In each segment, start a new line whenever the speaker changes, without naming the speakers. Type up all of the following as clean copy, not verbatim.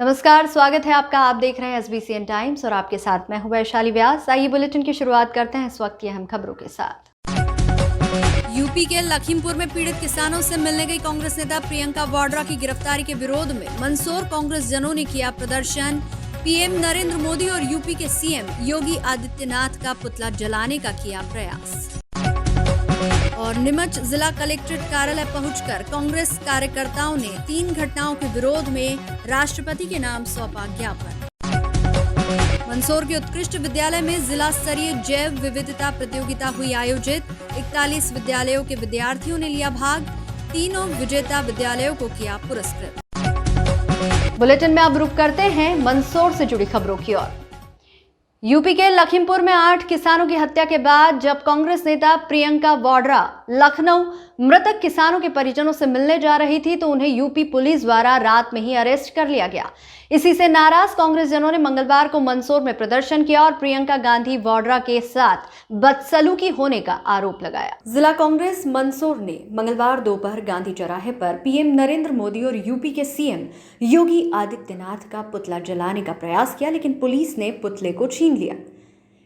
नमस्कार, स्वागत है आपका। आप देख रहे हैं SBCN टाइम्स और आपके साथ मैं हूं वैशाली व्यास। आइए बुलेटिन की शुरुआत करते हैं इस वक्त की अहम खबरों के साथ।
यूपी के लखीमपुर में पीड़ित किसानों से मिलने गई कांग्रेस नेता प्रियंका वाड्रा की गिरफ्तारी के विरोध में मंदसौर कांग्रेस जनों ने किया प्रदर्शन। पीएम नरेंद्र मोदी और यूपी के सीएम योगी आदित्यनाथ का पुतला जलाने का किया प्रयास। और नीमच जिला कलेक्ट्रेट कार्यालय पहुंचकर कांग्रेस कार्यकर्ताओं ने 3 घटनाओं के विरोध में राष्ट्रपति के नाम सौंपा ज्ञापन। मंदसौर के उत्कृष्ट विद्यालय में जिला स्तरीय जैव विविधता प्रतियोगिता हुई आयोजित। 41 विद्यालयों के विद्यार्थियों ने लिया भाग। तीनों विजेता विद्यालयों को किया पुरस्कृत।
बुलेटिन में अब रुक करते हैं मंदसौर से जुड़ी खबरों की ओर। यूपी के लखीमपुर में 8 किसानों की हत्या के बाद जब कांग्रेस नेता प्रियंका वाड्रा लखनऊ मृतक किसानों के परिजनों से मिलने जा रही थी तो उन्हें यूपी पुलिस द्वारा रात में ही अरेस्ट कर लिया गया। इसी से नाराज कांग्रेस जनों ने मंगलवार को मंदसौर में प्रदर्शन किया और प्रियंका गांधी वाड्रा के साथ बदसलूकी होने का आरोप लगाया। जिला कांग्रेस मंदसौर ने मंगलवार दोपहर गांधी चौराहे पर पीएम नरेंद्र मोदी और यूपी के सीएम योगी आदित्यनाथ का पुतला जलाने का प्रयास किया, लेकिन पुलिस ने पुतले को छीन लिया।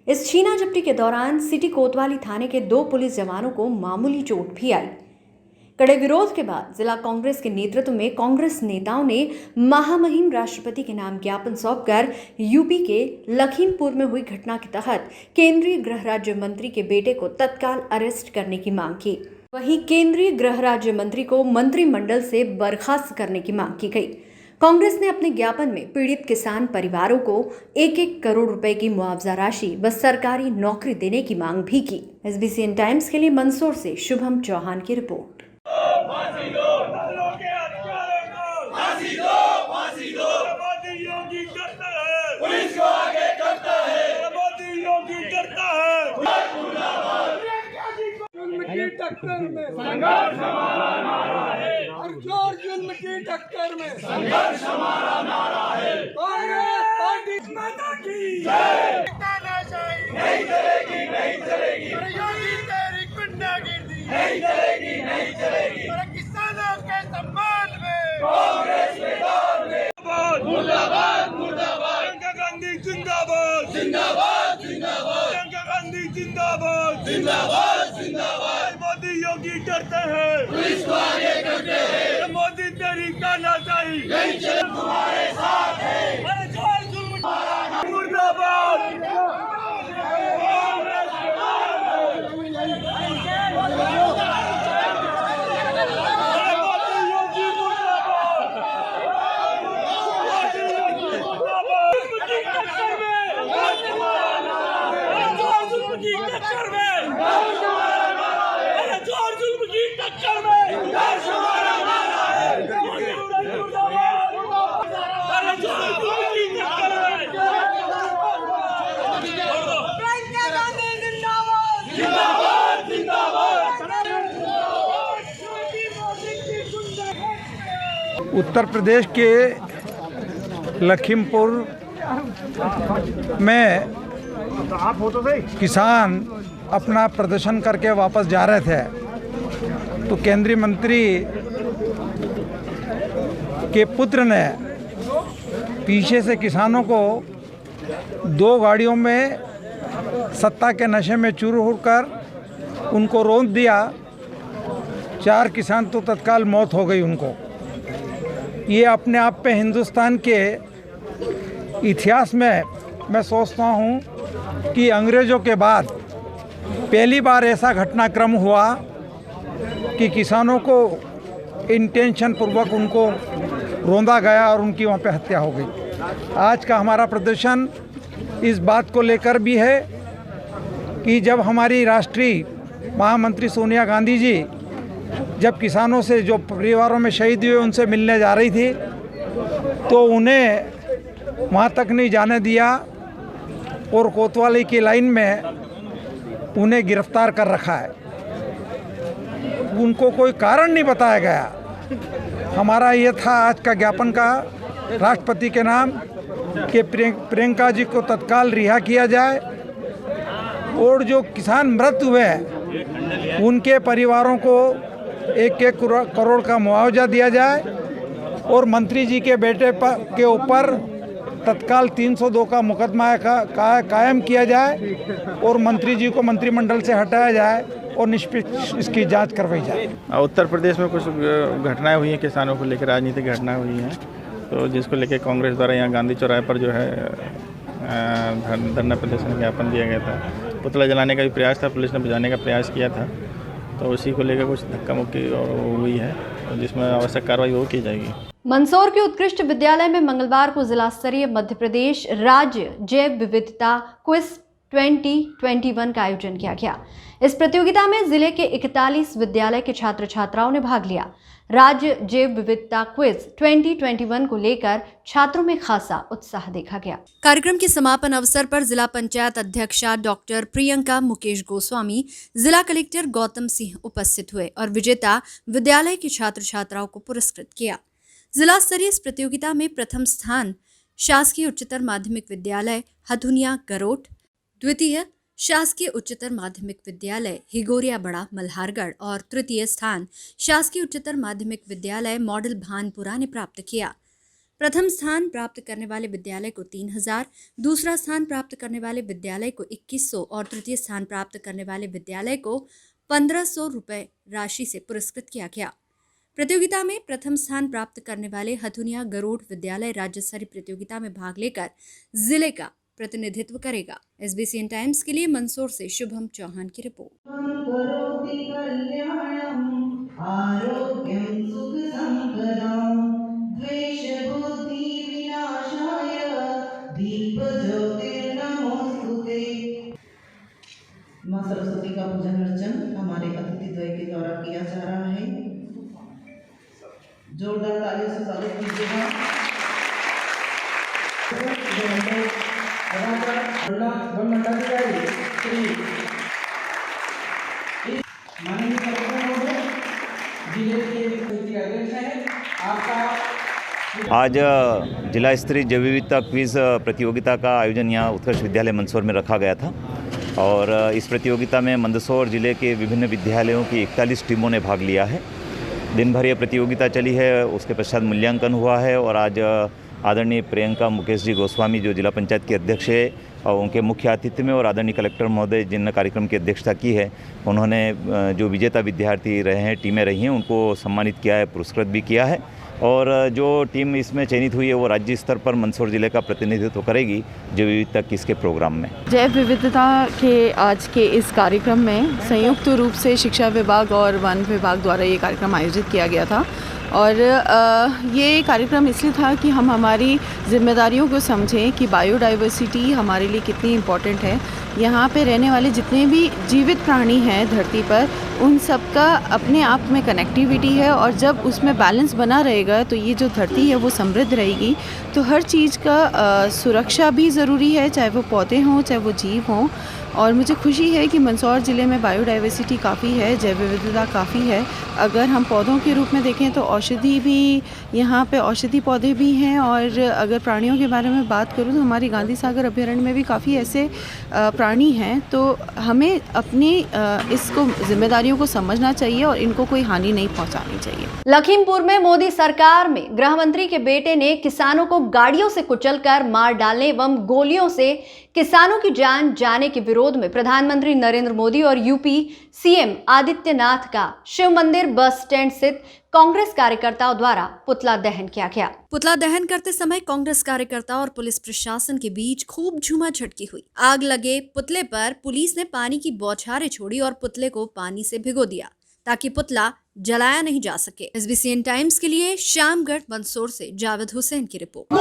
इस छीना झपटी के दौरान सिटी कोतवाली थाने के 2 पुलिस जवानों को मामूली चोट भी आई। कड़े विरोध के बाद जिला कांग्रेस के नेतृत्व में कांग्रेस नेताओं ने महामहिम राष्ट्रपति के नाम ज्ञापन सौंपकर यूपी के लखीमपुर में हुई घटना के तहत केंद्रीय गृह राज्य मंत्री के बेटे को तत्काल अरेस्ट करने की मांग की। वहीं केंद्रीय गृह राज्य मंत्री को मंत्रिमंडल से बर्खास्त करने की मांग की गई। कांग्रेस ने अपने ज्ञापन में पीड़ित किसान परिवारों को 1-1 करोड़ रुपए की मुआवजा राशि व सरकारी नौकरी देने की मांग भी की। SBCN टाइम्स के लिए मंदसौर से शुभम चौहान की रिपोर्ट।
पुलिस को आगे करता है, मोदी योगी करता है। की टक्कर में संघर्ष हमारा नारा है, हर जोर जुल्म की टक्कर में संघर्ष हमारा नारा है। कांग्रेस पार्टी माता की जय। नहीं चलेगी, नहीं चलेगी, योगी तेरी गुंडागिर्दी नहीं चलेगी, नहीं चलेगी। किसानों के सम्मान में कांग्रेस मैदान में मुर्दाबाद, मुर्दाबाद। प्रियंका गांधी जिंदाबाद, जिंदाबाद, जिंदाबाद। प्रियंका गांधी जिंदाबाद, जिंदाबाद, जिंदाबाद। मोदी योगी डरते हैं, पुलिस को आगे करते हैं। मोदी तेरी तानाशाही नहीं चले, तुम्हारे साथ है। अरे जोर जुल्म मुर्दाबाद।
उत्तर प्रदेश के लखीमपुर में किसान अपना प्रदर्शन करके वापस जा रहे थे तो केंद्रीय मंत्री के पुत्र ने पीछे से किसानों को 2 गाड़ियों में सत्ता के नशे में चूर होकर उनको रोक दिया। 4 किसान तो तत्काल मौत हो गई उनको। ये अपने आप पे हिंदुस्तान के इतिहास में मैं सोचता हूँ कि अंग्रेज़ों के बाद पहली बार ऐसा घटनाक्रम हुआ कि किसानों को इंटेंशन पूर्वक उनको रोंदा गया और उनकी वहाँ पे हत्या हो गई। आज का हमारा प्रदर्शन इस बात को लेकर भी है कि जब हमारी राष्ट्रीय महामंत्री सोनिया गांधी जी जब किसानों से जो परिवारों में शहीद हुए उनसे मिलने जा रही थी तो उन्हें वहाँ तक नहीं जाने दिया और कोतवाली की लाइन में उन्हें गिरफ्तार कर रखा है। उनको कोई कारण नहीं बताया गया। हमारा ये था आज का ज्ञापन का राष्ट्रपति के नाम कि प्रियंका जी को तत्काल रिहा किया जाए और जो किसान मृत हुए हैं उनके परिवारों को 1-1 करोड़ का मुआवजा दिया जाए और मंत्री जी के बेटे के ऊपर तत्काल 302 का मुकदमा कायम किया जाए और मंत्री जी को मंत्रिमंडल से हटाया जाए और निष्पक्ष इसकी जांच करवाई जाए।
उत्तर प्रदेश में कुछ घटनाएं हुई हैं किसानों को लेकर, राजनीतिक घटनाएं हुई हैं, तो जिसको लेकर कांग्रेस द्वारा यहाँ गांधी चौराहे पर जो है धरना प्रदर्शन ज्ञापन दिया गया था। पुतला जलाने का भी प्रयास था, पुलिस ने बुझाने का प्रयास किया था, तो उसी को लेकर कुछ धक्का मुक्की हुई है, जिसमें आवश्यक कार्रवाई वो की जाएगी।
मंदसौर के उत्कृष्ट विद्यालय में मंगलवार को जिला स्तरीय मध्य प्रदेश राज्य जैव विविधता क्विज 2021 का आयोजन किया गया। इस प्रतियोगिता में जिले के 41 विद्यालय के छात्र छात्राओं ने भाग लिया। राज्य जैव विविधता क्विज 2021 को लेकर छात्रों में खासा उत्साह देखा गया।
कार्यक्रम के समापन अवसर पर जिला पंचायत अध्यक्षा डॉक्टर प्रियंका मुकेश गोस्वामी, जिला कलेक्टर गौतम सिंह उपस्थित हुए और विजेता विद्यालय के छात्र छात्राओं को पुरस्कृत किया। जिला स्तरीय इस प्रतियोगिता में प्रथम स्थान शासकीय उच्चतर माध्यमिक विद्यालय हथुनिया गरोट, द्वितीय शासकीय उच्चतर माध्यमिक विद्यालय हिगोरिया बड़ा मल्हारगढ़ और तृतीय स्थान शासकीय उच्चतर माध्यमिक विद्यालय मॉडल भानपुरा ने प्राप्त किया। प्रथम स्थान प्राप्त करने वाले विद्यालय को 3000, दूसरा स्थान प्राप्त करने वाले विद्यालय को 2100 और तृतीय स्थान प्राप्त करने वाले विद्यालय को 1500 रुपये राशि से पुरस्कृत किया गया। प्रतियोगिता में प्रथम स्थान प्राप्त करने वाले हथुनिया गरोड विद्यालय राज्य स्तरीय प्रतियोगिता में भाग लेकर जिले का प्रतिनिधित्व करेगा। SBCN टाइम्स के लिए मंदसौर से शुभम चौहान की रिपोर्ट।
माँ सरस्वती का पूजन अर्चन हमारे अतिथि द्वय के द्वारा किया जा रहा है। जोरदार तालियों से स्वागत कीजिएगा। माननीय कलेक्टर महोदय, जिले के अध्यक्ष हैं, आपका
आज जिला स्तरीय जैव विविधता क्विज प्रतियोगिता का आयोजन यहाँ उत्कृष्ट विद्यालय मंदसौर में रखा गया था और इस प्रतियोगिता में मंदसौर जिले के विभिन्न विद्यालयों की 41 टीमों ने भाग लिया है। दिन भर ये प्रतियोगिता चली है, उसके पश्चात मूल्यांकन हुआ है और आज आदरणीय प्रियंका मुकेश जी गोस्वामी जो जिला पंचायत के अध्यक्ष है और उनके मुख्य आतिथ्य में और आदरणीय कलेक्टर महोदय जिन कार्यक्रम की अध्यक्षता की है, उन्होंने जो विजेता विद्यार्थी रहे हैं, टीमें रही हैं, उनको सम्मानित किया है, पुरस्कृत भी किया है और जो टीम इसमें चयनित हुई है वो राज्य स्तर पर मंदसौर जिले का प्रतिनिधित्व करेगी जैव विविधता किस के प्रोग्राम में। जैव विविधता के आज के इस कार्यक्रम में संयुक्त रूप से शिक्षा विभाग और वन विभाग द्वारा ये कार्यक्रम आयोजित किया गया था और ये कार्यक्रम इसलिए था कि हम हमारी जिम्मेदारियों को समझें कि बायोडाइवर्सिटी हमारे लिए कितनी इम्पोर्टेंट है। यहाँ पे रहने वाले जितने भी जीवित प्राणी हैं धरती पर, उन सब का अपने आप में कनेक्टिविटी है और जब उसमें बैलेंस बना रहेगा तो ये जो धरती है वो समृद्ध रहेगी। तो हर चीज़ का सुरक्षा भी ज़रूरी है, चाहे वो पौधे हों चाहे वो जीव हों। और मुझे खुशी है कि मंदसौर ज़िले में बायोडाइवर्सिटी काफ़ी है, जैव विविधता काफ़ी है। अगर हम पौधों के रूप में देखें तो औषधि भी, यहाँ पे औषधि पौधे भी हैं और अगर प्राणियों के बारे में बात करूँ तो हमारी गांधी सागर अभयारण्य में भी काफ़ी ऐसे प्राणी हैं। तो हमें अपनी इसको जिम्मेदारियों को समझना चाहिए और इनको कोई हानि नहीं पहुँचानी चाहिए।
लखीमपुर में मोदी सरकार में गृह मंत्री के बेटे ने किसानों को गाड़ियों से कुचलकर मार डालने एवं गोलियों से किसानों की जान जाने के विरोध में प्रधानमंत्री नरेंद्र मोदी और यूपी सीएम आदित्यनाथ का शिव मंदिर बस स्टैंड स्थित कांग्रेस कार्यकर्ताओं द्वारा पुतला दहन किया गया।
पुतला दहन करते समय कांग्रेस कार्यकर्ता और पुलिस प्रशासन के बीच खूब झूमाझटकी हुई। आग लगे पुतले पर पुलिस ने पानी की बौछारें छोड़ी और पुतले को पानी से भिगो दिया ताकि पुतला जलाया नहीं जा सके। SBCN टाइम्स के लिए श्यामगढ़ मंदसौर से जावेद हुसैन की रिपोर्ट।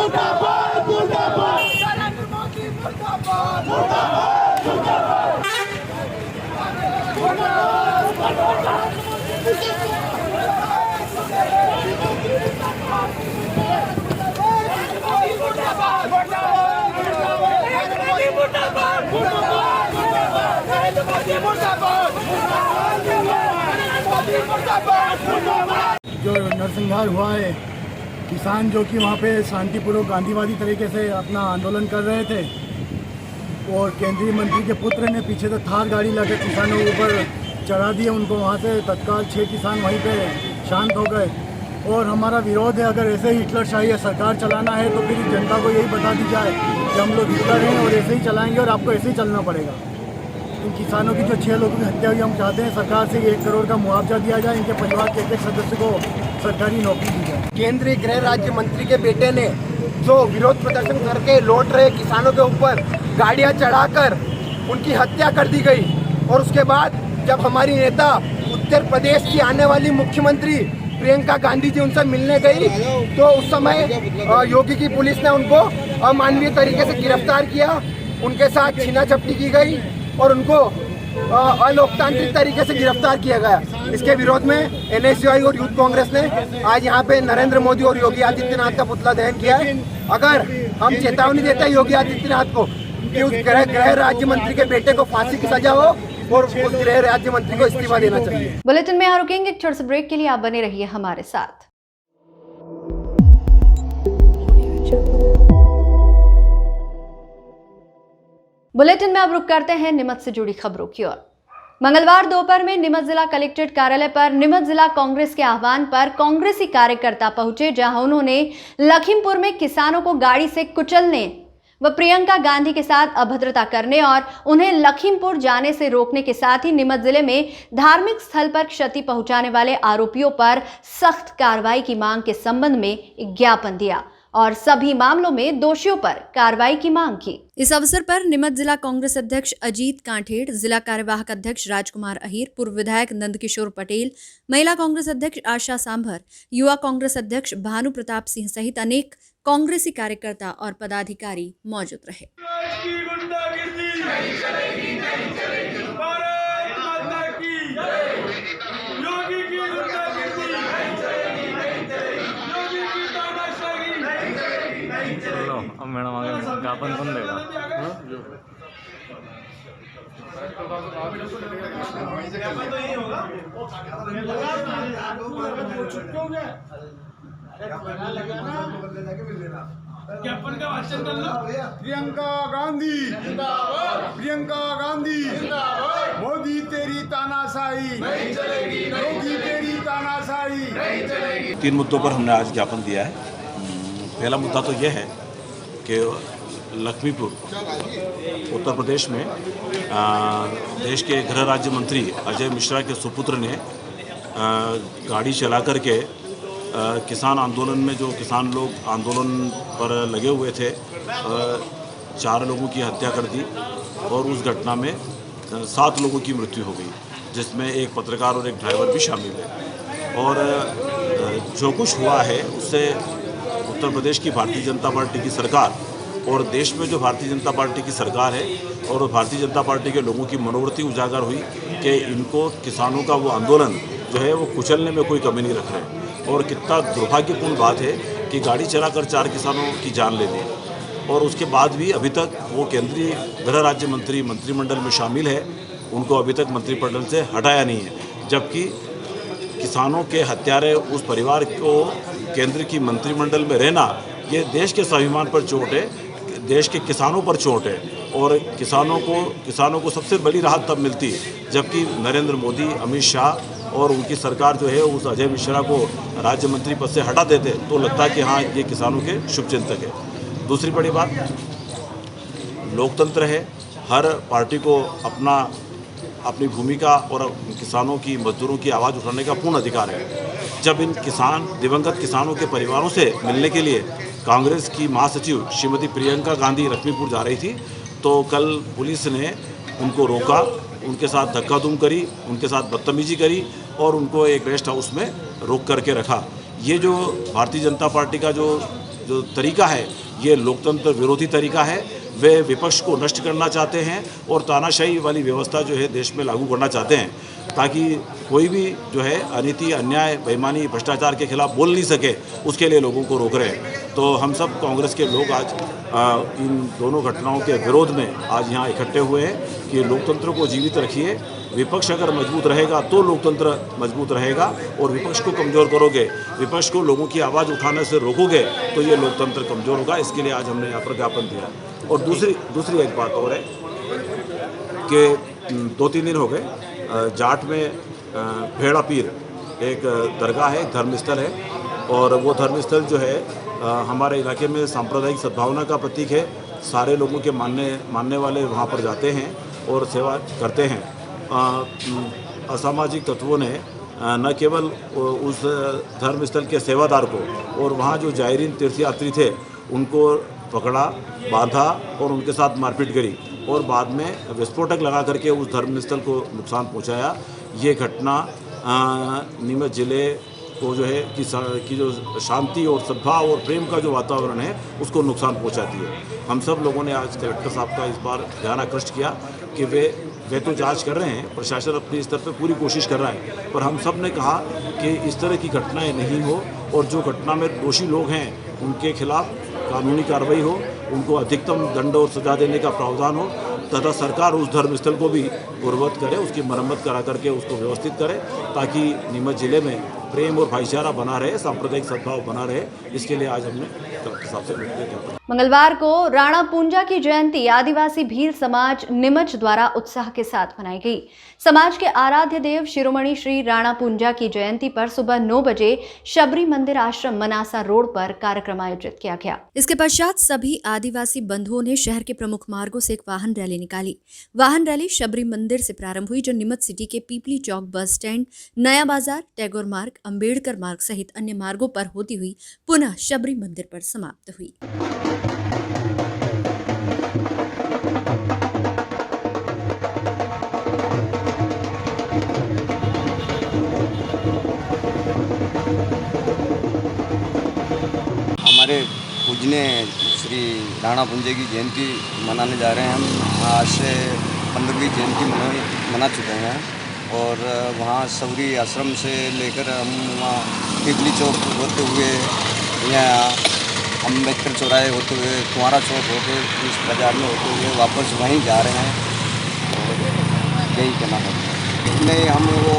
जो नरसंहार हुआ है, किसान जो कि वहाँ पे शांतिपूर्वक गांधीवादी तरीके से अपना आंदोलन कर रहे थे और केंद्रीय मंत्री के पुत्र ने पीछे से थार गाड़ी लाकर किसानों के ऊपर चढ़ा दिए उनको। वहाँ से तत्काल 6 किसान वहीं पे शांत हो गए और हमारा विरोध है। अगर ऐसे ही हिटलरशाही सरकार चलाना है तो फिर जनता को यही बता दी जाए कि हम लोग हिटलर हैं और ऐसे ही चलाएंगे और आपको ऐसे ही चलना पड़ेगा। इन किसानों की जो 6 लोगों की हत्या हुई, हम चाहते हैं सरकार से 1 करोड़ का मुआवजा दिया जाए, इनके परिवार के एक सदस्य को सरकारी नौकरी दी जाए।
केंद्रीय गृह राज्य मंत्री के बेटे ने जो विरोध प्रदर्शन करके लौट रहे किसानों के ऊपर गाड़ियां चढ़ाकर उनकी हत्या कर दी गई। और उसके बाद जब हमारी नेता उत्तर प्रदेश की आने वाली मुख्यमंत्री प्रियंका गांधी जी उनसे मिलने गई तो उस समय योगी की पुलिस ने उनको अमानवीय तरीके से गिरफ्तार किया, उनके साथ छीना झपटी की गई और उनको अलोकतांत्रिक तरीके से गिरफ्तार किया गया। इसके विरोध में NSUI और यूथ कांग्रेस ने आज यहाँ पे नरेंद्र मोदी और योगी आदित्यनाथ का पुतला दहन किया है। अगर हम चेतावनी देते हैं योगी आदित्यनाथ को कि उस गृह राज्य मंत्री के बेटे को फांसी की सजा हो और उस गृह राज्य मंत्री को इस्तीफा देना चाहिए।
बुलेटिन में यहाँ रुकेंगे एक छोटे से ब्रेक के लिए, आप बने रहिए हमारे साथ। बुलेटिन में अब रुक करते हैं नीमच से जुड़ी खबरों की ओर। मंगलवार दोपहर में नीमच जिला कलेक्ट्रेट कार्यालय पर नीमच जिला कांग्रेस के आह्वान पर कांग्रेसी कार्यकर्ता पहुंचे, जहां उन्होंने लखीमपुर में किसानों को गाड़ी से कुचलने व प्रियंका गांधी के साथ अभद्रता करने और उन्हें लखीमपुर जाने से रोकने के साथ ही नीमच जिले में धार्मिक स्थल पर क्षति पहुंचाने वाले आरोपियों पर सख्त कार्रवाई की मांग के संबंध में एक ज्ञापन दिया और सभी मामलों में दोषियों पर कार्रवाई की मांग की।
इस अवसर पर नीमच जिला कांग्रेस अध्यक्ष अजीत कांठेड़, जिला कार्यवाहक अध्यक्ष राजकुमार अहीर, पूर्व विधायक नंदकिशोर पटेल, महिला कांग्रेस अध्यक्ष आशा सांभर, युवा कांग्रेस अध्यक्ष भानु प्रताप सिंह सहित अनेक कांग्रेसी कार्यकर्ता और पदाधिकारी मौजूद रहे।
मैडम आगे ज्ञापन कौन देगा?
ज्ञापन का वाचन कर लो। प्रियंका गांधी जिंदाबाद, प्रियंका गांधी जिंदाबाद। मोदी तेरी तानाशाही नहीं चलेगी, योगी तेरी तानाशाही नहीं चलेगी।
3 मुद्दों पर हमने आज ज्ञापन दिया है। पहला मुद्दा तो यह है कि लखीमपुर उत्तर प्रदेश में देश के गृह राज्य मंत्री अजय मिश्रा के सुपुत्र ने गाड़ी चला करके किसान आंदोलन में जो किसान लोग आंदोलन पर लगे हुए थे 4 लोगों की हत्या कर दी और उस घटना में 7 लोगों की मृत्यु हो गई, जिसमें एक पत्रकार और एक ड्राइवर भी शामिल है। और जो कुछ हुआ है उससे उत्तर प्रदेश की भारतीय जनता पार्टी की सरकार और देश में जो भारतीय जनता पार्टी की सरकार है और भारतीय जनता पार्टी के लोगों की मनोवृत्ति उजागर हुई कि इनको किसानों का वो आंदोलन जो है वो कुचलने में कोई कमी नहीं रख रहे। और कितना दुर्भाग्यपूर्ण बात है कि गाड़ी चलाकर 4 किसानों की जान ले ली और उसके बाद भी अभी तक वो केंद्रीय गृह राज्य मंत्री मंत्रिमंडल में शामिल है, उनको अभी तक मंत्रिमंडल से हटाया नहीं है। जबकि किसानों के हत्यारे उस परिवार को केंद्र की मंत्रिमंडल में रहना ये देश के स्वाभिमान पर चोट है, देश के किसानों पर चोट है। और किसानों को सबसे बड़ी राहत तब मिलती है जबकि नरेंद्र मोदी, अमित शाह और उनकी सरकार जो है उस अजय मिश्रा को राज्य मंत्री पद से हटा देते तो लगता है कि हाँ ये किसानों के शुभचिंतक है। दूसरी बड़ी बात, लोकतंत्र है, हर पार्टी को अपनी भूमिका और किसानों की, मजदूरों की आवाज़ उठाने का पूर्ण अधिकार है। जब इन दिवंगत किसानों के परिवारों से मिलने के लिए कांग्रेस की महासचिव श्रीमती प्रियंका गांधी लखीमपुर जा रही थी तो कल पुलिस ने उनको रोका, उनके साथ धक्का-धूम करी, उनके साथ बदतमीजी करी और उनको एक रेस्ट हाउस में रोक करके रखा। ये जो भारतीय जनता पार्टी का जो तरीका है ये लोकतंत्र विरोधी तरीका है। वे विपक्ष को नष्ट करना चाहते हैं और तानाशाही वाली व्यवस्था जो है देश में लागू करना चाहते हैं ताकि कोई भी जो है अनीति, अन्याय, बेईमानी, भ्रष्टाचार के खिलाफ बोल नहीं सके, उसके लिए लोगों को रोक रहे हैं। तो हम सब कांग्रेस के लोग आज इन दोनों घटनाओं के विरोध में आज यहाँ इकट्ठे हुए हैं कि लोकतंत्र को जीवित रखिए। विपक्ष अगर मजबूत रहेगा तो लोकतंत्र मजबूत रहेगा और विपक्ष को कमज़ोर करोगे, विपक्ष को लोगों की आवाज़ उठाने से रोकोगे तो ये लोकतंत्र कमज़ोर होगा। इसके लिए आज हमने यहाँ पर ज्ञापन दिया। और दूसरी एक बात और है कि 2-3 दिन हो गए जाट में भेड़ा पीर एक दरगाह है, धर्मस्थल है, और वो धर्मस्थल जो है हमारे इलाके में सांप्रदायिक सद्भावना का प्रतीक है। सारे लोगों के मानने वाले वहाँ पर जाते हैं और सेवा करते हैं। असामाजिक तत्वों ने न केवल उस धर्मस्थल के सेवादार को और वहाँ जो जायरीन तीर्थयात्री थे उनको पकड़ा, बांधा और उनके साथ मारपीट करी और बाद में विस्फोटक लगा करके उस धर्मस्थल को नुकसान पहुँचाया। ये घटना नीमच जिले को जो है कि जो शांति और सद्भाव और प्रेम का जो वातावरण है उसको नुकसान पहुंचाती है। हम सब लोगों ने आज कलेक्टर साहब का इस बार ध्यान आकृष्ट किया कि वे तो जांच कर रहे हैं, प्रशासन अपने स्तर पर पूरी कोशिश कर रहा है, पर हम सब ने कहा कि इस तरह की घटनाएं नहीं हो और जो घटना में दोषी लोग हैं उनके खिलाफ कानूनी कार्रवाई हो, उनको अधिकतम दंड और सजा देने का प्रावधान हो तथा सरकार उस धर्मस्थल को भी पूर्ववत करे, उसकी मरम्मत करा करके उसको व्यवस्थित करे ताकि नीमच जिले में प्रेम और भाईचारा बना रहे, सांप्रदायिक सद्भाव बना रहे। इसके लिए आज हमने कलेक्टर साहब से मिलकर किया।
मंगलवार को राणा पूंजा की जयंती आदिवासी भील समाज नीमच द्वारा उत्साह के साथ मनाई गई। समाज के आराध्य देव शिरोमणि श्री राणा पूंजा की जयंती पर सुबह 9 बजे शबरी मंदिर आश्रम मनासा रोड पर कार्यक्रम आयोजित किया गया।
इसके पश्चात सभी आदिवासी बंधुओं ने शहर के प्रमुख मार्गों से एक वाहन रैली निकाली। वाहन रैली शबरी मंदिर से प्रारंभ हुई जो नीमच सिटी के पीपली चौक बस स्टैंड, नया बाजार, टैगोर मार्ग, अंबेडकर मार्ग सहित अन्य मार्गों पर होती हुई पुनः शबरी मंदिर पर समाप्त हुई।
हमारे पूजनीय श्री राणा पूंजे की जयंती मनाने जा रहे हैं। हम आज से 15वीं जयंती मना चुके हैं और वहाँ सौरी आश्रम से लेकर हम वहाँ पिपली चौक होते हुए या अम्बेडकर चौराहे होते हुए कुंवारा चौक होते इस बाज़ार में होते हुए वापस वहीं जा रहे हैं। और यही कहना है। इसमें हम वो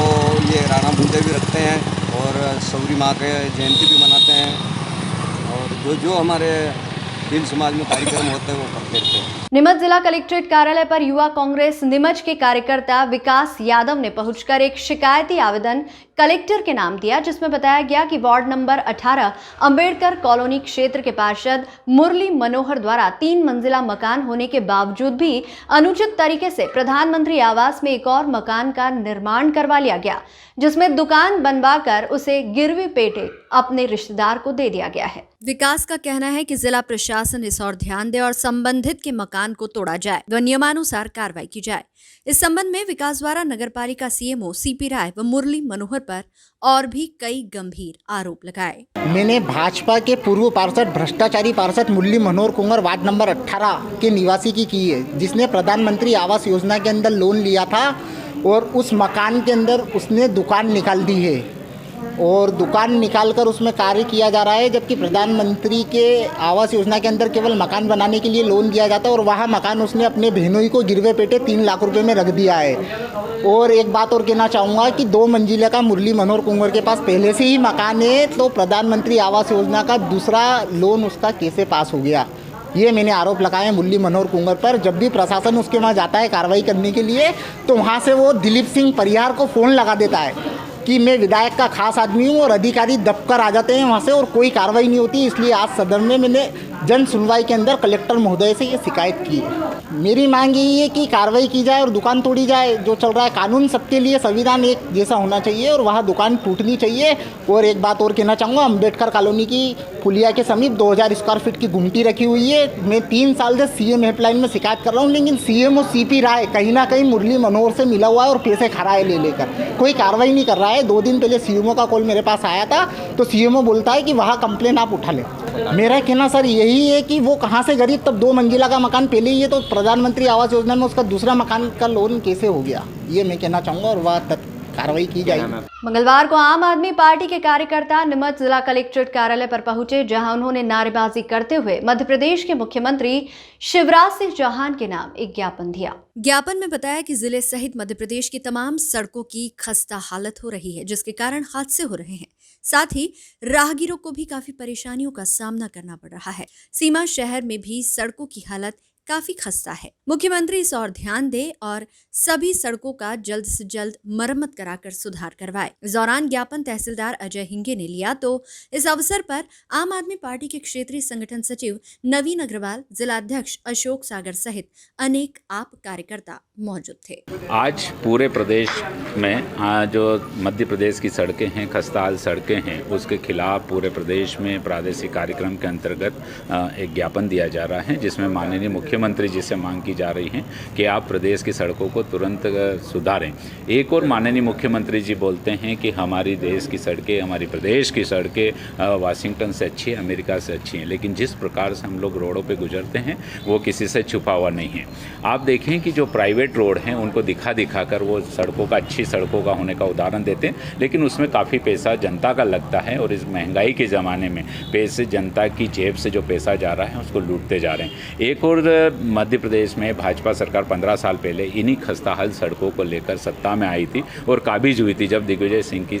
ये राणा पूंजे भी रखते हैं और सौरी माँ के जयंती भी मनाते हैं और जो हमारे भील समाज में कार्यक्रम होते हैं वो करते रहते हैं।
नीमच जिला कलेक्ट्रेट कार्यालय पर युवा कांग्रेस नीमच के कार्यकर्ता विकास यादव ने पहुंचकर एक शिकायती आवेदन कलेक्टर के नाम दिया, जिसमें बताया गया कि वार्ड नंबर 18 अंबेडकर कॉलोनी क्षेत्र के पार्षद मुरली मनोहर द्वारा 3 मंजिला मकान होने के बावजूद भी अनुचित तरीके से प्रधानमंत्री आवास में एक और मकान का निर्माण करवा लिया गया, जिसमें दुकान बनवाकर उसे गिरवी पेटे अपने रिश्तेदार को दे दिया गया है।
विकास का कहना है कि जिला प्रशासन इस और ध्यान दे और संबंधित के मकान को तोड़ा जाए व नियमानुसार कार्रवाई की जाए। इस संबंध में विकास द्वारा नगरपालिका सीएमओ सीपी राय व मुरली मनोहर पर और भी कई गंभीर आरोप लगाए।
मैंने भाजपा के पूर्व पार्षद भ्रष्टाचारी पार्षद मुरली मनोहर कुंवर वार्ड नंबर 18 के निवासी की है, जिसने प्रधानमंत्री आवास योजना के अंदर लोन लिया था और उस मकान के अंदर उसने दुकान निकाल दी है और दुकान निकालकर उसमें कार्य किया जा रहा है, जबकि प्रधानमंत्री के आवास योजना के अंदर केवल मकान बनाने के लिए लोन दिया जाता है और वहाँ मकान उसने अपने बहनोई को गिरवे पेटे 3 लाख रुपए में रख दिया है। और एक बात और कहना चाहूँगा कि 2 मंजिले का मुरली मनोहर कुंवर के पास पहले से ही मकान है, तो प्रधानमंत्री आवास योजना का दूसरा लोन उसका कैसे पास हो गया, ये मैंने आरोप लगाए मुरली मनोहर कुंवर पर। जब भी प्रशासन उसके वहाँ जाता है कार्रवाई करने के लिए तो वहाँ से वो दिलीप सिंह परिहार को फ़ोन लगा देता है कि मैं विधायक का खास आदमी हूँ और अधिकारी दबकर आ जाते हैं वहाँ से और कोई कार्रवाई नहीं होती। इसलिए आज सदन में मैंने जन सुनवाई के अंदर कलेक्टर महोदय से ये शिकायत की है। मेरी मांग यही है कि कार्रवाई की जाए और दुकान तोड़ी जाए। जो चल रहा है कानून सबके लिए, संविधान एक जैसा होना चाहिए और वहाँ दुकान टूटनी चाहिए। और एक बात और कहना चाहूँगा, अम्बेडकर कॉलोनी की पुलिया के समीप 2000 स्क्वायर फीट की गुमटी रखी हुई है। मैं 3 साल से सीएम हेल्पलाइन में शिकायत कर रहा हूँ, लेकिन सीएम और सीपी राय कहीं ना कहीं मुरली मनोहर से मिला हुआ है और पैसे खा रहा है ले लेकर, कोई कार्रवाई नहीं कर रहा है। 2 दिन पहले सीएमओ का कॉल मेरे पास आया था तो सीएमओ बोलता है कि वहाँ कंप्लेन आप उठा लें। मेरा कहना सर यही है कि वो कहाँ से गरीब, तब 2 मंजिला का मकान पहले ही है तो प्रधानमंत्री आवास योजना में उसका दूसरा मकान का लोन कैसे हो गया, ये मैं कहना चाहूँगा और वह कार्रवाई की जाएगी।
मंगलवार को आम आदमी पार्टी के कार्यकर्ता नीमच जिला कलेक्ट्रेट कार्यालय पर पहुंचे, जहां उन्होंने नारेबाजी करते हुए मध्य प्रदेश के मुख्यमंत्री शिवराज सिंह चौहान के नाम एक ज्ञापन दिया।
ज्ञापन में बताया कि जिले सहित मध्य प्रदेश की तमाम सड़कों की खस्ता हालत हो रही है, जिसके कारण हादसे हो रहे हैं। साथ ही राहगीरों को भी काफी परेशानियों का सामना करना पड़ रहा है। सीमा शहर में भी सड़कों की हालत काफी खस्ता है। मुख्यमंत्री इस और ध्यान दे और सभी सड़कों का जल्द से जल्द मरम्मत कराकर सुधार करवाए। इस दौरान ज्ञापन तहसीलदार अजय हिंगे ने लिया तो इस अवसर पर आम आदमी पार्टी के क्षेत्रीय संगठन सचिव नवीन अग्रवाल, जिलाध्यक्ष अशोक सागर सहित अनेक आप कार्यकर्ता मौजूद थे।
आज पूरे प्रदेश में जो मध्य प्रदेश की सड़कें हैं, खस्ताहाल सड़कें हैं, उसके खिलाफ पूरे प्रदेश में प्रादेशिक कार्यक्रम के अंतर्गत एक ज्ञापन दिया जा रहा है, जिसमें माननीय मुख्यमंत्री जी से मांग की जा रही है कि आप प्रदेश की सड़कों को तुरंत सुधारें। एक और माननीय मुख्यमंत्री जी बोलते हैं कि हमारी देश की सड़कें, हमारी प्रदेश की सड़कें वाशिंगटन से अच्छी है, अमेरिका से अच्छी हैं, लेकिन जिस प्रकार से हम लोग रोडों पे गुजरते हैं वो किसी से छुपा हुआ नहीं है। आप देखें कि जो प्राइवेट रोड हैं उनको दिखा कर वो सड़कों का, अच्छी सड़कों का होने का उदाहरण देते हैं, लेकिन उसमें काफ़ी पैसा जनता का लगता है और इस महंगाई के ज़माने में पैसे जनता की जेब से जो पैसा जा रहा है उसको लूटते जा रहे हैं। एक और मध्य प्रदेश में भाजपा सरकार 15 साल पहले इन्हीं खस्ताहाल सड़कों को लेकर सत्ता में आई थी और काबिज हुई थी। जब दिग्विजय सिंह की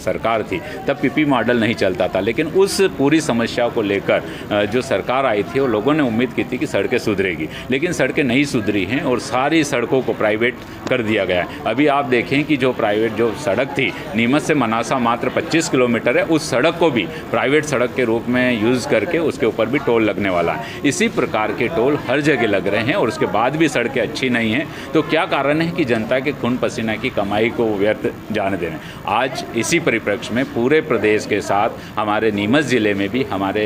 सरकार थी तब पीपी मॉडल नहीं चलता था, लेकिन उस पूरी समस्या को लेकर जो सरकार आई थी और लोगों ने उम्मीद की थी कि सड़कें सुधरेगी, लेकिन सड़कें नहीं सुधरी हैं और सारी सड़कों को प्राइवेट कर दिया गया है। अभी आप देखें कि जो प्राइवेट जो सड़क थी नीमच से मनासा मात्र 25 किलोमीटर है, उस सड़क को भी प्राइवेट सड़क के रूप में यूज़ करके उसके ऊपर भी टोल लगने वाला है। इसी प्रकार के टोल हर जगह लग रहे हैं और उसके बाद भी सड़कें अच्छी नहीं हैं, तो क्या कारण है कि जनता के खून पसीना की कमाई को व्यर्थ जाने दे रहे हैं। आज इसी परिप्रेक्ष्य में पूरे प्रदेश के साथ हमारे नीमच ज़िले में भी हमारे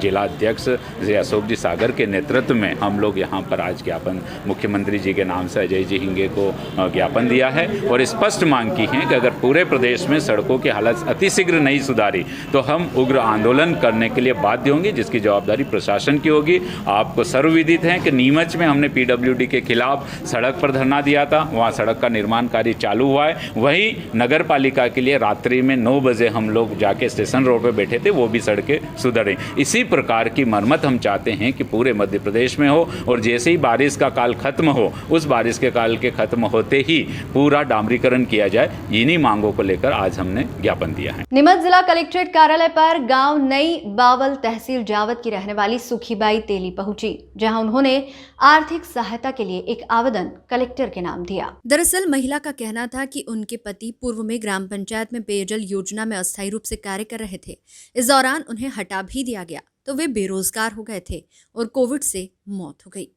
जिलाध्यक्ष अशोक जी सागर के नेतृत्व में हम लोग यहाँ पर आज ज्ञापन मुख्यमंत्री जी के नाम से अजय जी हिंगे को ज्ञापन दिया है और स्पष्ट मांग की है कि अगर पूरे प्रदेश में सड़कों की हालत अतिशीघ्र नहीं सुधारी तो हम उग्र आंदोलन करने के लिए बाध्य होंगे, जिसकी जवाबदारी प्रशासन की होगी। आपको सर्वविदित है कि नीमच में हमने पीडब्ल्यूडी के खिलाफ सड़क पर धरना दिया था, वहाँ सड़क का निर्माण कार्य चालू हुआ है। वहीं नगर पालिका के लिए रात्रि में 9 बजे हम लोग जाके स्टेशन रोड पर बैठे थे, वो भी सड़कें सुधरें। इसी प्रकार की मरम्मत हम चाहते हैं कि पूरे मध्य प्रदेश में हो और जैसे ही बारिश का काल खत्म हो, उस बारिश के काल के खत्म होते ही पूरा डामरीकरण किया जाए। इन्हीं मांगों को लेकर आज हमने ज्ञापन दिया है।
नीमच जिला कलेक्ट्रेट कार्यालय पर गांव नई बावल तहसील जावत की रहने वाली सुखीबाई तेली पहुंची, जहां उन्होंने आर्थिक सहायता के लिए एक आवेदन कलेक्टर के नाम दिया।
दरअसल महिला का कहना था कि उनके पति पूर्व में ग्राम पंचायत में पेयजल योजना में अस्थायी रूप से कार्य कर रहे थे। इस दौरान उन्हें हटा भी दिया गया तो वे बेरोजगार हो गए थे और कोविड से मौत हो गई।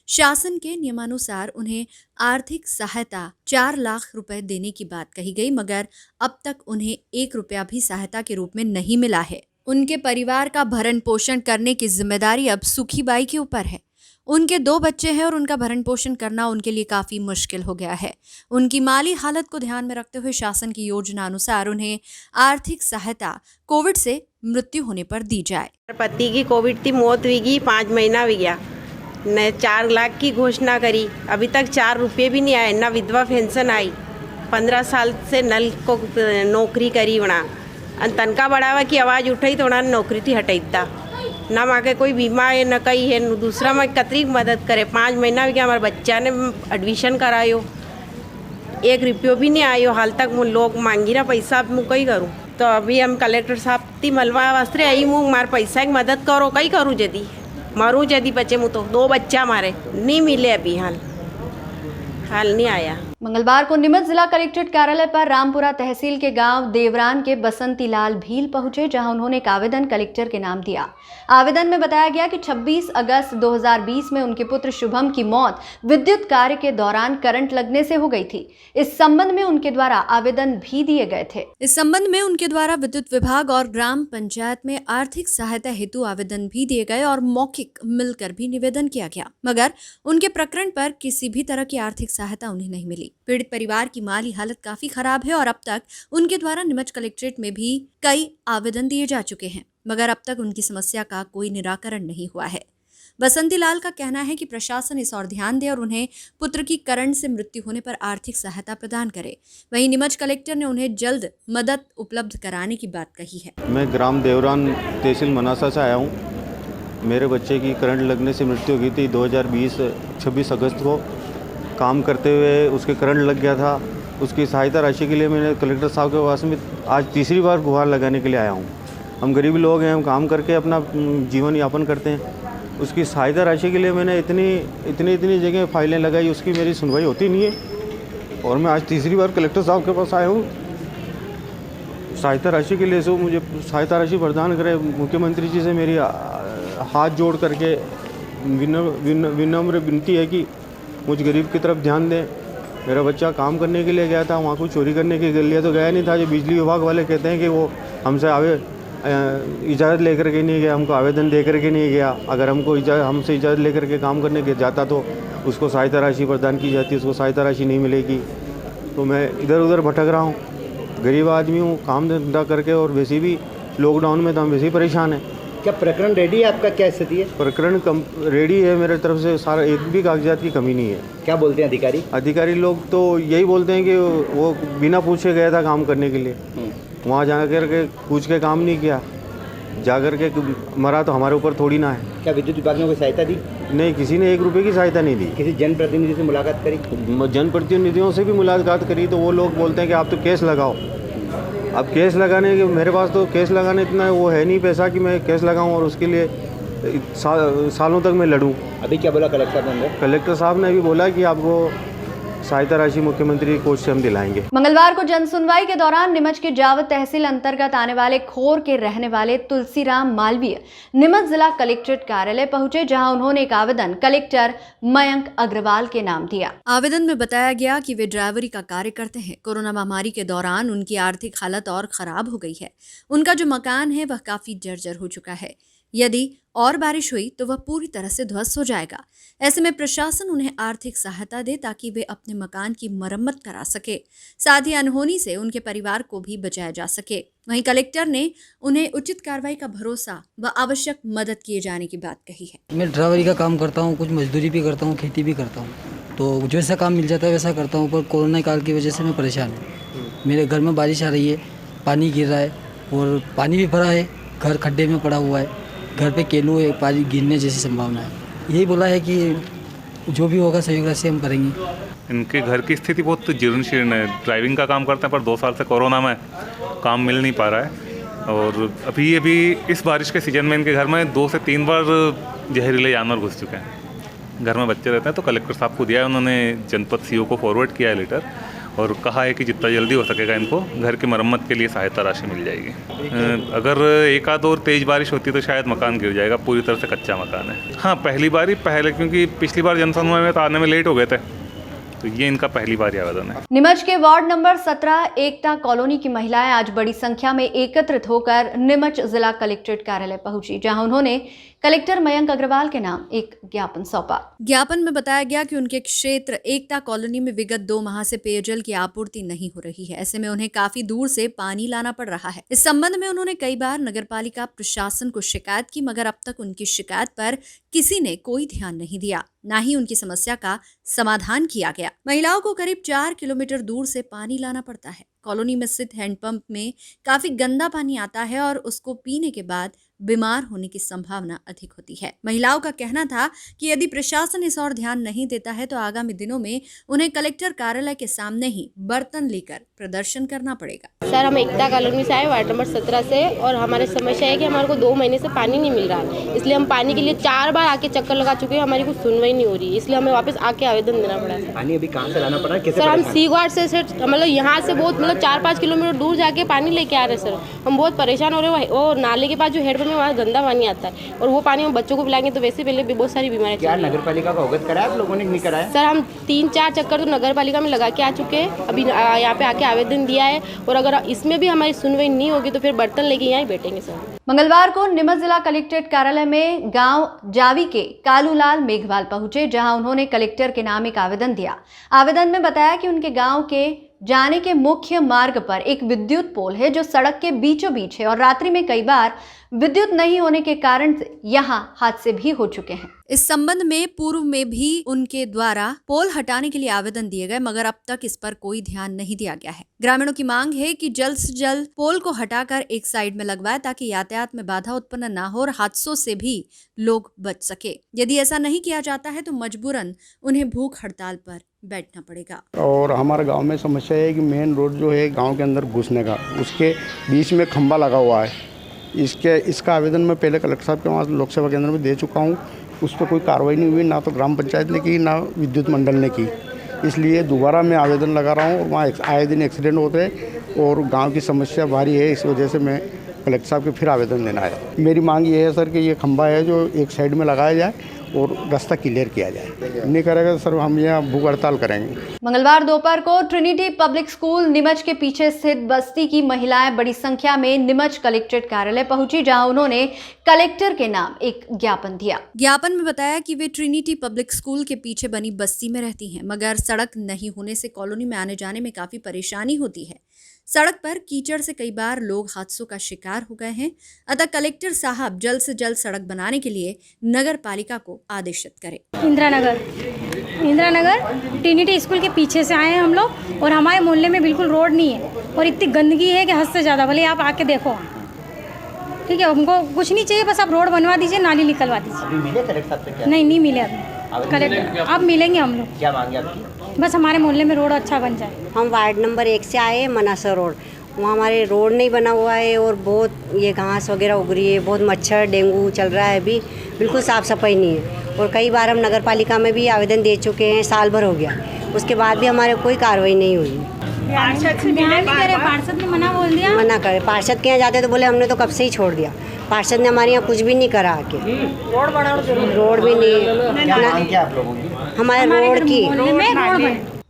शासन के नियमानुसार उन्हें आर्थिक सहायता 4 लाख रुपए देने की बात कही गई, मगर अब तक उन्हें 1 रुपया भी सहायता के रूप में नहीं मिला है। उनके परिवार का भरण पोषण करने की जिम्मेदारी अब सुखीबाई के ऊपर है। उनके 2 बच्चे हैं और उनका भरण पोषण करना उनके लिए काफ़ी मुश्किल हो गया है। उनकी माली हालत को ध्यान में रखते हुए शासन की योजना अनुसार उन्हें आर्थिक सहायता कोविड से मृत्यु होने पर दी जाए।
पति की कोविड थी, मौत हुई गई, 5 महीना हो गया ने 4 लाख की घोषणा करी, अभी तक 4 रुपये भी नहीं आए, ना विधवा पेंशन आई। 15 साल से नल को नौकरी करी वना तनका बढ़ावा की आवाज़ उठाई तो उन्होंने नौकरी थी हटाईता ना माँ के कोई बीमा है न कहीं है, दूसरा मैं कतरी मदद करे। 5 महीना भी गया, हमारे बच्चा ने एडमिशन करायो, 1 रुपयो भी नहीं आयो हाल तक। मुझे लोग मांगी ना पैसा, अब मैं कहीं करूँ। तो अभी हम कलेक्टर साहब ती मलवा वास्ते आई हूँ, मारे पैसा की मदद करो, कहीं करूँ जदी मरूँ जदी बच्चे मुँह तो 2 बच्चा मारे नहीं मिले, अभी हाल नहीं आया।
मंगलवार को नीमच जिला कलेक्ट्रेट कार्यालय पर रामपुरा तहसील के गांव देवरान के बसंती लाल भील पहुंचे, जहां उन्होंने एक आवेदन कलेक्टर के नाम दिया। आवेदन में बताया गया कि 26 अगस्त 2020 में उनके पुत्र शुभम की मौत विद्युत कार्य के दौरान करंट लगने से हो गई थी। इस संबंध में उनके द्वारा आवेदन भी दिए गए थे।
इस संबंध में उनके द्वारा विद्युत विभाग और ग्राम पंचायत में आर्थिक सहायता हेतु आवेदन भी दिए गए और मौखिक मिलकर भी निवेदन किया गया, मगर उनके प्रकरण पर किसी भी तरह की आर्थिक सहायता उन्हें नहीं मिली। पीड़ित परिवार की माली हालत काफी खराब है और अब तक उनके द्वारा नीमच कलेक्ट्रेट में भी कई आवेदन दिए जा चुके हैं, मगर अब तक उनकी समस्या का कोई निराकरण नहीं हुआ है। बसंती लाल का कहना है कि प्रशासन इस और ध्यान दे और उन्हें पुत्र की करंट से मृत्यु होने पर आर्थिक सहायता प्रदान करे। वहीं नीमच कलेक्टर ने उन्हें जल्द मदद उपलब्ध कराने की बात कही है।
मैं ग्राम देवरान तहसील मनासा से आया हूँ। मेरे बच्चे की करंट लगने से मृत्यु हुई थी 2020 26 अगस्त को। काम करते हुए उसके करंट लग गया था। उसकी सहायता राशि के लिए मैंने कलेक्टर साहब के पास में आज तीसरी बार गुहार लगाने के लिए आया हूँ। हम गरीब लोग हैं, हम काम करके अपना जीवन यापन करते हैं। उसकी सहायता राशि के लिए मैंने इतनी जगह फाइलें लगाई, उसकी मेरी सुनवाई होती नहीं है। और मैं आज तीसरी बार कलेक्टर साहब के पास आया हूँ सहायता राशि के लिए। सो मुझे सहायता राशि प्रदान करें। मुख्यमंत्री जी से मेरी हाथ जोड़ करके विनम्र विनती है कि मुझ गरीब की तरफ ध्यान दें। मेरा बच्चा काम करने के लिए गया था, वहाँ कुछ चोरी करने के लिए तो गया नहीं था। जो बिजली विभाग वाले कहते हैं कि वो हमसे इजाज़त लेकर के नहीं गया, हमको आवेदन दे करके नहीं गया। अगर हमसे इजाज़त लेकर के काम करने के जाता तो उसको सहायता राशि प्रदान की जाती, उसको सहायता राशि नहीं मिलेगी। तो मैं इधर उधर भटक रहा हूँ, गरीब आदमी हूँ, काम धंधा करके, और वैसे भी लॉकडाउन में तो हम वैसे ही परेशान हैं।
क्या प्रकरण रेडी है आपका, क्या स्थिति है?
प्रकरण रेडी है मेरे तरफ से, सारा एक भी कागजात की कमी नहीं है।
क्या बोलते हैं अधिकारी
लोग? तो यही बोलते हैं कि वो बिना पूछे गया था काम करने के लिए, वहाँ जा कर के पूछ के काम नहीं किया, जा कर के मरा तो हमारे ऊपर थोड़ी ना है।
क्या विद्युत विभाग ने कोई सहायता दी?
नहीं, किसी ने 1 रुपये की सहायता नहीं दी।
किसी जनप्रतिनिधि से मुलाकात करी?
जनप्रतिनिधियों से भी मुलाकात करी तो वो लोग बोलते हैं कि आप तो केस लगाओ। अब केस लगाने के मेरे पास तो केस लगाने इतना वो है नहीं पैसा कि मैं केस लगाऊं, और उसके लिए सालों तक मैं लड़ूं।
अभी क्या बोला कलेक्टर ने?
कलेक्टर साहब ने अभी बोला कि आपको सहायता राशि मुख्यमंत्री कोष से हम दिलाएंगे।
मंगलवार को जनसुनवाई के दौरान नीमच के जावद तहसील अंतर्गत आने वाले खोर के रहने वाले तुलसीराम मालवीय नीमच जिला कलेक्ट्रेट कार्यालय पहुंचे, जहां उन्होंने एक आवेदन कलेक्टर मयंक अग्रवाल के नाम दिया।
आवेदन में बताया गया कि वे ड्राइवरी का कार्य करते हैं। कोरोना महामारी के दौरान उनकी आर्थिक हालत और खराब हो गई है। उनका जो मकान है वह काफी जर्जर हो चुका है। यदि और बारिश हुई तो वह पूरी तरह से ध्वस्त हो जाएगा। ऐसे में प्रशासन उन्हें आर्थिक सहायता दे ताकि वे अपने मकान की मरम्मत करा सके, साथ ही अनहोनी से उनके परिवार को भी बचाया जा सके। वहीं कलेक्टर ने उन्हें उचित कार्रवाई का भरोसा व आवश्यक मदद किए जाने की बात कही है।
मैं ड्राइवरी का काम करता हूँ, कुछ मजदूरी भी करता हूँ, खेती भी करता हूँ, तो जैसा काम मिल जाता है वैसा करता हूँ। पर कोरोना काल की वजह से मैं परेशान हूँ। मेरे घर में बारिश आ रही है, पानी गिर रहा है और पानी भी भरा है, घर खड्डे में पड़ा हुआ है, घर पे केलू है, पानी गिरने जैसी संभावना है। यही बोला है कि जो भी होगा सहयोग राशि हम करेंगे।
इनके घर की स्थिति बहुत जीर्ण शीर्ण है। ड्राइविंग का काम करते हैं पर 2 साल से कोरोना में काम मिल नहीं पा रहा है, और अभी इस बारिश के सीज़न में इनके घर में 2 से 3 बार जहरीले जानवर घुस चुके हैं। घर में बच्चे रहते हैं, तो कलेक्टर साहब को दिया है, उन्होंने जनपद सीओ को फॉरवर्ड किया है लेटर, और कहा है कि जितना जल्दी हो सकेगा इनको घर की मरम्मत के लिए सहायता राशि मिल जाएगी। अगर एक आध और तेज़ बारिश होती तो शायद मकान गिर जाएगा, पूरी तरह से कच्चा मकान है। हाँ, पहले क्योंकि पिछली बार जनसुनवाई में तो आने में लेट हो गए थे, तो ये इनका पहली बार आवेदन है।
नीमच के वार्ड नंबर 17 एकता कॉलोनी की महिलाएं आज बड़ी संख्या में एकत्रित होकर नीमच जिला कलेक्ट्रेट कार्यालय पहुंची, जहां उन्होंने कलेक्टर मयंक अग्रवाल के नाम एक ज्ञापन सौंपा।
ज्ञापन में बताया गया कि उनके क्षेत्र एकता कॉलोनी में विगत 2 माह से पेयजल की आपूर्ति नहीं हो रही है। ऐसे में उन्हें काफी दूर से पानी लाना पड़ रहा है। इस संबंध में उन्होंने कई बार नगरपालिका प्रशासन को शिकायत की, मगर अब तक उनकी शिकायत पर किसी ने कोई ध्यान नहीं दिया, ना ही उनकी समस्या का समाधान किया गया। महिलाओं को करीब 4 किलोमीटर दूर से पानी लाना पड़ता है। कॉलोनी में स्थित हैंडपंप में काफी गंदा पानी आता है और उसको पीने के बाद बीमार होने की संभावना अधिक होती है। महिलाओं का कहना था कि यदि प्रशासन इस और ध्यान नहीं देता है तो आगामी दिनों में उन्हें कलेक्टर कार्यालय के सामने ही बर्तन लेकर प्रदर्शन करना पड़ेगा।
सर, हम एकता कॉलोनी से आए, वार्ड नंबर 17 से, और हमारी समस्या है कि हमारे को 2 महीने से पानी नहीं मिल रहा है। इसलिए हम पानी के लिए 4 बार आके चक्कर लगा चुके हैं, हमारी कुछ सुनवाई नहीं हो रही है, इसलिए हमें वापस आके आवेदन देना पड़ा है।
पानी अभी कहाँ से लाना पड़ा है?
सर, हम सी गार्ड से मतलब यहाँ से बहुत 4-5 किलोमीटर दूर जाके पानी लेके आ रहे हैं। सर, हम बहुत परेशान हो रहे हैं। वो नाले के पास जो हेडपंप है वहाँ गंदा पानी आता है, और वो पानी हम बच्चों को पिलाएंगे तो वैसे पहले भी बहुत सारी बीमारियां।
क्या नगर पालिका को अवगत कराया आप लोगों ने? नहीं कराया
सर, हम 3-4 चक्कर तो नगर पालिका में लगा के आ चुके हैं, अभी यहाँ पे आके आवेदन दिया है, और अगर इसमें भी हमारी सुनवाई नहीं होगी तो फिर बर्तन लेके यहाँ ही बैठेंगे। सर,
मंगलवार को नीमच जिला कलेक्ट्रेट कार्यालय में गांव जावी के कालूलाल मेघवाल पहुंचे, जहां उन्होंने कलेक्टर के नाम एक आवेदन दिया। आवेदन में बताया कि उनके गांव के जाने के मुख्य मार्ग पर एक विद्युत पोल है जो सड़क के बीचों बीच है, और रात्रि में कई बार विद्युत नहीं होने के कारण यहाँ हादसे भी हो चुके हैं।
इस संबंध में पूर्व में भी उनके द्वारा पोल हटाने के लिए आवेदन दिए गए, मगर अब तक इस पर कोई ध्यान नहीं दिया गया है। ग्रामीणों की मांग है कि जल्द से जल्द पोल को हटाकर एक साइड में लगवाए ताकि यातायात में बाधा उत्पन्न न हो और हादसों से भी लोग बच सके। यदि ऐसा नहीं किया जाता है तो मजबूरन उन्हें भूख हड़ताल पर बैठना पड़ेगा।
और हमारे गांव में समस्या है कि मेन रोड जो है गांव के अंदर घुसने का, उसके बीच में खंभा लगा हुआ है। इसका आवेदन मैं पहले कलेक्टर साहब के वहाँ लोक सेवा केंद्र में दे चुका हूँ। उस पर कोई कार्रवाई नहीं हुई, ना तो ग्राम पंचायत ने की ना विद्युत मंडल ने की। इसलिए दोबारा मैं आवेदन लगा रहा हूँ और वहाँ आए दिन एक्सीडेंट होते हैं और गांव की समस्या भारी है, इस वजह से मैं कलेक्टर साहब के फिर आवेदन देना है। मेरी मांग ये है सर कि ये खंभा है जो एक साइड में लगाया जाए और रास्ता क्लियर किया जाए। नहीं करेगा तो सर हम यहाँ भूख हड़ताल करेंगे।
मंगलवार दोपहर को ट्रिनिटी पब्लिक स्कूल नीमच के पीछे स्थित बस्ती की महिलाएं बड़ी संख्या में नीमच कलेक्ट्रेट कार्यालय पहुंची, जहां उन्होंने कलेक्टर के नाम एक ज्ञापन दिया।
ज्ञापन में बताया कि वे ट्रिनिटी पब्लिक स्कूल के पीछे बनी बस्ती में रहती हैं, मगर सड़क नहीं होने से कॉलोनी में आने जाने में काफी परेशानी होती है। सड़क पर कीचड़ से कई बार लोग हादसों का शिकार हो गए हैं। अतः कलेक्टर साहब जल्द से जल्द सड़क बनाने के लिए नगर पालिका को आदेशित करें।
इंदिरा नगर ट्रिनिटी स्कूल के पीछे से आए हैं हम लोग और हमारे मोहल्ले में बिल्कुल रोड नहीं है और इतनी गंदगी है कि हद से ज़्यादा। भले आप आके देखो, ठीक है, हमको कुछ नहीं चाहिए, बस आप रोड बनवा दीजिए, नाली निकलवा दीजिए।
अभी मिले कलेक्टर साहब से क्या?
नहीं मिले अभी कलेक्टर, अब मिलेंगे हम लोग।
क्या मांगे आपकी?
बस हमारे मोहल्ले में रोड अच्छा बन जाए।
हम वार्ड नंबर 1 से आए हैं, मनासा रोड, वहाँ हमारे रोड नहीं बना हुआ है और बहुत ये घास वगैरह उग रही है, बहुत मच्छर डेंगू चल रहा है, अभी बिल्कुल साफ़ सफाई नहीं है। और कई बार हम नगर पालिका में भी आवेदन दे चुके हैं, साल भर हो गया, उसके बाद भी हमारे कोई कार्रवाई नहीं हुई।
पार्षद ने मना बोल दिया,
मना करे। पार्षद के यहाँ जाते तो बोले हमने तो कब से ही छोड़ दिया। पार्षद ने हमारे यहाँ कुछ भी नहीं करा आके, रोड भी नहीं, हमारे रोड की।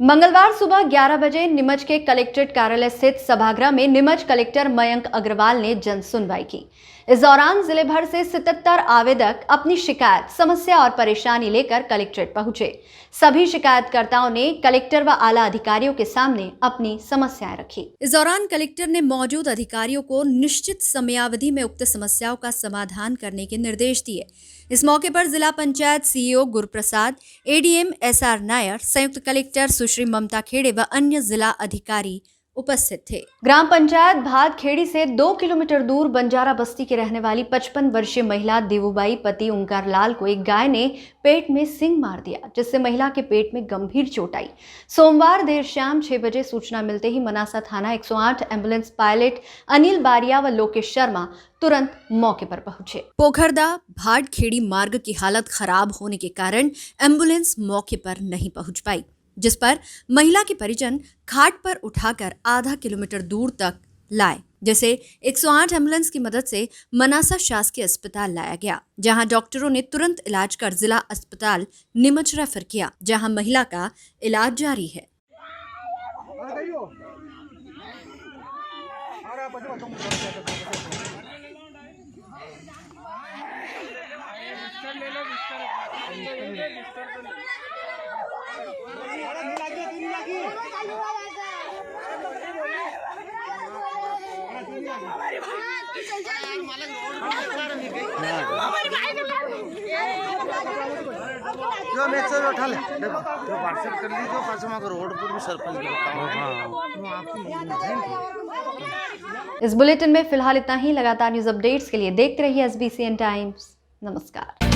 मंगलवार सुबह 11 बजे नीमच के कलेक्ट्रेट कार्यालय स्थित सभागृह में नीमच कलेक्टर मयंक अग्रवाल ने जन सुनवाई की। इस दौरान जिले भर से 77 आवेदक अपनी शिकायत, समस्या और परेशानी लेकर कलेक्ट्रेट पहुंचे। सभी शिकायतकर्ताओं ने कलेक्टर व आला अधिकारियों के सामने अपनी समस्याएं रखी।
इस दौरान कलेक्टर ने मौजूद अधिकारियों को निश्चित समयावधि में उक्त समस्याओं का समाधान करने के निर्देश दिए। इस मौके पर जिला panchayat CEO Guruprasad, ADM SR Nair, संयुक्त कलेक्टर सुश्री ममता खेड़े व अन्य जिला अधिकारी उपस्थित थे।
ग्राम पंचायत भातखेड़ी से 2 किलोमीटर दूर बंजारा बस्ती के रहने वाली 55 वर्षीय महिला देवूबाई पति ओंकार लाल को एक गाय ने पेट में सिंग मार दिया, जिससे महिला के पेट में गंभीर चोट आई। सोमवार देर शाम 6 बजे सूचना मिलते ही मनासा थाना 108 एम्बुलेंस पायलट अनिल बारिया व लोकेश शर्मा तुरंत मौके पर पहुंचे।
पोखरदा भाटखेड़ी मार्ग की हालत खराब होने के कारण एम्बुलेंस मौके पर नहीं पहुंच पाई, जिस पर महिला के परिजन खाट पर उठाकर आधा किलोमीटर दूर तक लाए, जिसे 108 एम्बुलेंस की मदद से मनासा शासकीय अस्पताल लाया गया, जहां डॉक्टरों ने तुरंत इलाज कर जिला अस्पताल नीमच रेफर किया, जहां महिला का इलाज जारी है।
उठा ले, देखो जो पार्सल कर ली, जो पास में रोड पर भी सरपंच
इस बुलेटिन में फिलहाल इतना ही। लगातार न्यूज अपडेट्स के लिए देखते रहिए SBCN टाइम्स। नमस्कार।